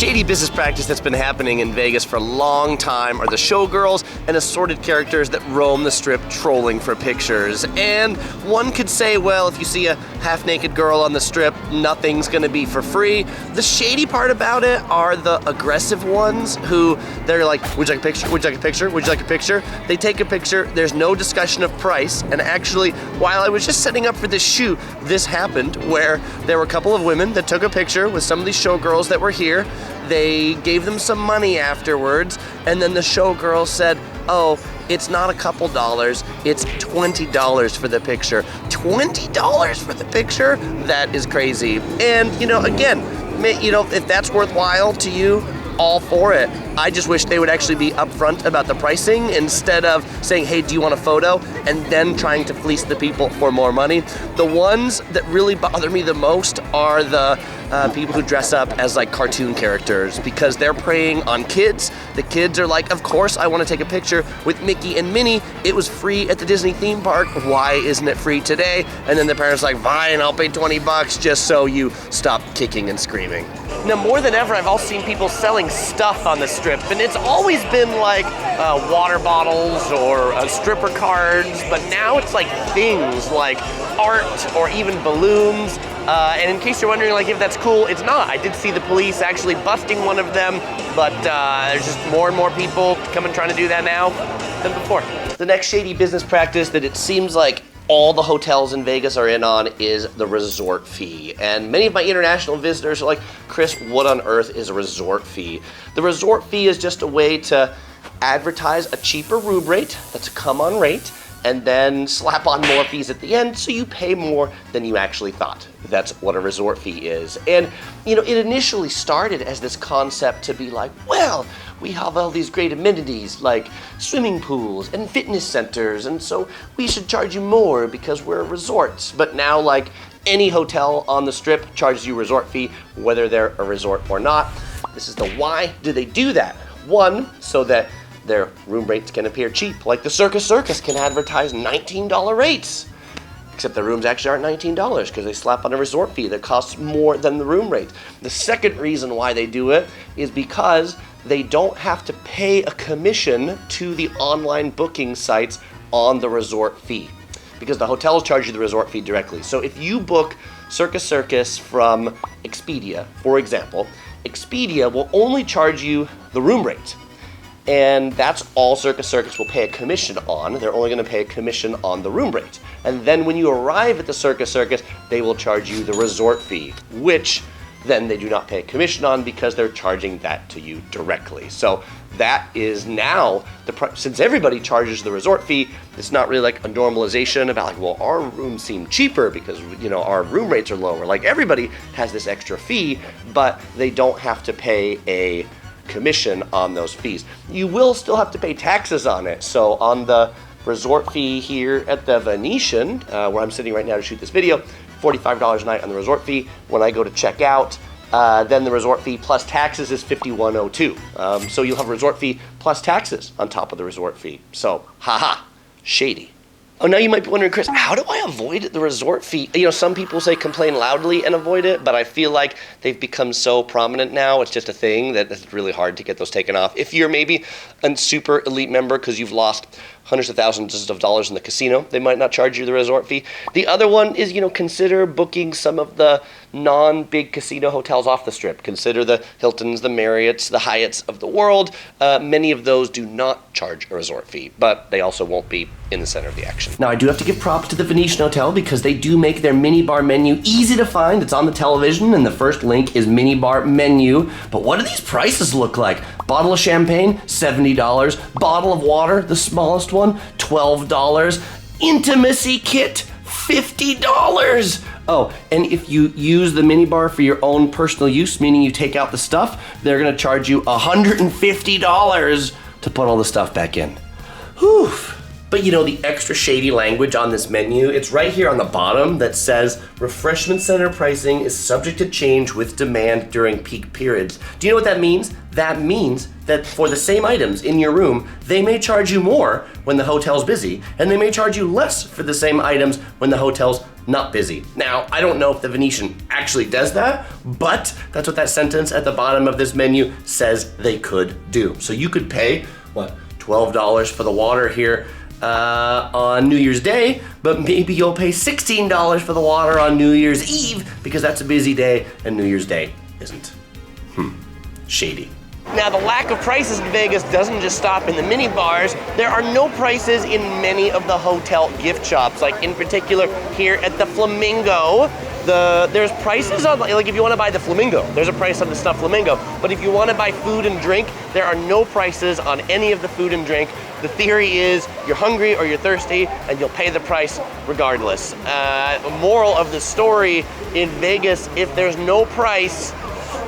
shady business practice that's been happening in Vegas for a long time are the showgirls and assorted characters that roam the strip trolling for pictures. And one could say, well, if you see a half-naked girl on the strip, nothing's gonna be for free. The shady part about it are the aggressive ones who, they're like, would you like a picture? Would you like a picture? Would you like a picture? They take a picture, there's no discussion of price, and actually, while I was just setting up for this shoot, this happened where there were a couple of women that took a picture with some of these showgirls that were here. They gave them some money afterwards, and then the showgirl said, oh, it's not a couple dollars, it's $20 for the picture. $20 for the picture? That is crazy. And, again, if that's worthwhile to you, all for it. I just wish they would actually be upfront about the pricing instead of saying, hey, do you want a photo? And then trying to fleece the people for more money. The ones that really bother me the most are the people who dress up as like cartoon characters because they're preying on kids. The kids are like, of course I want to take a picture with Mickey and Minnie. It was free at the Disney theme park. Why isn't it free today? And then the parents are like, fine, I'll pay 20 bucks just so you stop kicking and screaming. Now, more than ever, I've also seen people selling stuff on the strip, and it's always been like water bottles or stripper cards, but now it's like things like art or even balloons. And in case you're wondering if that's cool, it's not. I did see the police actually busting one of them, but there's just more and more people coming trying to do that now than before. The next shady business practice that it seems like all the hotels in Vegas are in on is the resort fee. And many of my international visitors are like, Chris, what on earth is a resort fee? The resort fee is just a way to advertise a cheaper room rate that's a come-on rate, and then slap on more fees at the end so you pay more than you actually thought. That's what a resort fee is. And it initially started as this concept to be like, well, we have all these great amenities like swimming pools and fitness centers, and so we should charge you more because we're a resort. But now, like, any hotel on the strip charges you a resort fee, whether they're a resort or not. This is the why do they do that? One, so that their room rates can appear cheap, like the Circus can advertise $19 rates. Except the rooms actually aren't $19 because they slap on a resort fee that costs more than the room rate. The second reason why they do it is because they don't have to pay a commission to the online booking sites on the resort fee, because the hotels charge you the resort fee directly. So if you book Circus from Expedia, for example, Expedia will only charge you the room rate. And that's all Circus will pay a commission on. They're only going to pay a commission on the room rate. And then when you arrive at the Circus, they will charge you the resort fee, which then they do not pay a commission on because they're charging that to you directly. So that is now, since everybody charges the resort fee, it's not really like a normalization about like, well, our rooms seem cheaper because, our room rates are lower. Like, everybody has this extra fee, but they don't have to pay a commission on those fees. You will still have to pay taxes on it. So on the resort fee here at the Venetian, where I'm sitting right now to shoot this video, $45 a night on the resort fee. When I go to check out, then the resort fee plus taxes is $51.02. So you'll have a resort fee plus taxes on top of the resort fee. So, haha, shady. Oh, now you might be wondering, Chris, how do I avoid the resort fee? Some people say complain loudly and avoid it, but I feel like they've become so prominent now, it's just a thing that it's really hard to get those taken off. If you're maybe a super elite member because you've lost hundreds of thousands of dollars in the casino, they might not charge you the resort fee. The other one is, consider booking some of the non-big casino hotels off the strip. Consider the Hiltons, the Marriotts, the Hyatts of the world. Many of those do not charge a resort fee, but they also won't be in the center of the action. Now, I do have to give props to the Venetian Hotel because they do make their minibar menu easy to find. It's on the television, and the first link is minibar menu. But what do these prices look like? Bottle of champagne, $70. Bottle of water, the smallest one, $12. Intimacy kit, $50. Oh, and if you use the minibar for your own personal use, meaning you take out the stuff, they're gonna charge you $150 to put all the stuff back in. Whew. But the extra shady language on this menu, it's right here on the bottom that says refreshment center pricing is subject to change with demand during peak periods. Do you know what that means? That means that for the same items in your room, they may charge you more when the hotel's busy, and they may charge you less for the same items when the hotel's not busy. Now, I don't know if the Venetian actually does that, but that's what that sentence at the bottom of this menu says they could do. So you could pay, what, $12 for the water here on New Year's Day, but maybe you'll pay $16 for the water on New Year's Eve because that's a busy day and New Year's Day isn't. Shady. Now, the lack of prices in Vegas doesn't just stop in the mini bars. There are no prices in many of the hotel gift shops. Like in particular here at the Flamingo, there's prices on, like if you want to buy the Flamingo, there's a price on the stuffed flamingo. But if you want to buy food and drink, there are no prices on any of the food and drink. The theory is you're hungry or you're thirsty and you'll pay the price regardless. Moral of the story, in Vegas, if there's no price,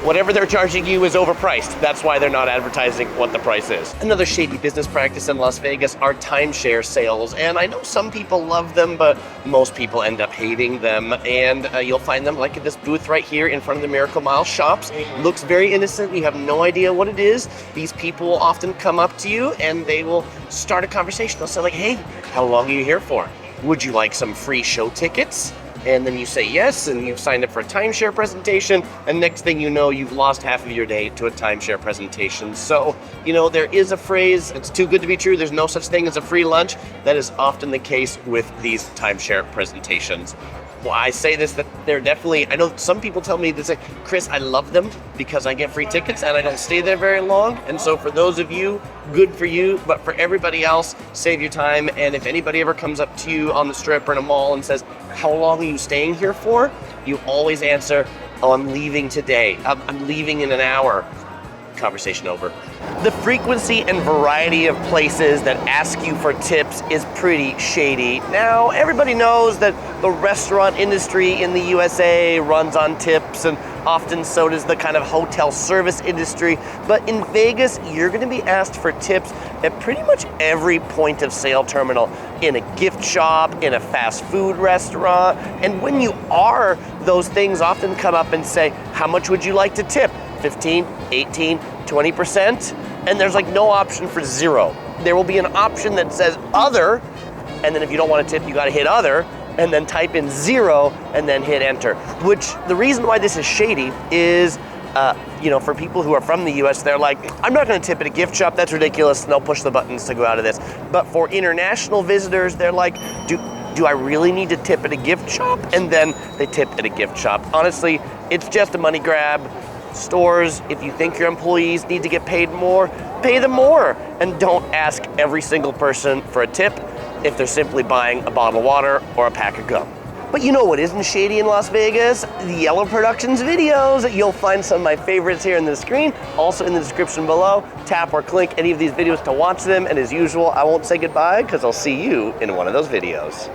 whatever they're charging you is overpriced. That's why they're not advertising what the price is. Another shady business practice in Las Vegas are timeshare sales. And I know some people love them, but most people end up hating them. And you'll find them like at this booth right here in front of the Miracle Mile shops. Looks very innocent. You have no idea what it is. These people will often come up to you and they will start a conversation. They'll say like, hey, how long are you here for? Would you like some free show tickets? And then you say yes, and you've signed up for a timeshare presentation, and next thing you know, you've lost half of your day to a timeshare presentation. So, you know, there is a phrase, it's too good to be true, there's no such thing as a free lunch. That is often the case with these timeshare presentations. Well, I say this, that they're definitely, I know some people tell me, they say, Chris, I love them because I get free tickets and I don't stay there very long. And so for those of you, good for you, but for everybody else, save your time. And if anybody ever comes up to you on the strip or in a mall and says, how long are you staying here for? You always answer, oh, I'm leaving today. I'm leaving in an hour. Conversation over. The frequency and variety of places that ask you for tips is pretty shady. Now, everybody knows that the restaurant industry in the USA runs on tips, and often so does the kind of hotel service industry. But in Vegas, you're going to be asked for tips at pretty much every point of sale terminal, in a gift shop, in a fast food restaurant. And when you are, those things often come up and say, how much would you like to tip? 15, 18, 20%, and there's like no option for zero. There will be an option that says other, and then if you don't want to tip, you got to hit other, and then type in zero, and then hit enter. Which, the reason why this is shady is, you know, for people who are from the US, they're like, I'm not going to tip at a gift shop, that's ridiculous, and they'll push the buttons to go out of this. But for international visitors, they're like, do I really need to tip at a gift shop? And then they tip at a gift shop. Honestly, it's just a money grab. Stores, if you think your employees need to get paid more, pay them more. And don't ask every single person for a tip if they're simply buying a bottle of water or a pack of gum. But you know what isn't shady in Las Vegas? The Yellow Productions videos. You'll find some of my favorites here in the screen, also in the description below. Tap or click any of these videos to watch them. And as usual, I won't say goodbye because I'll see you in one of those videos.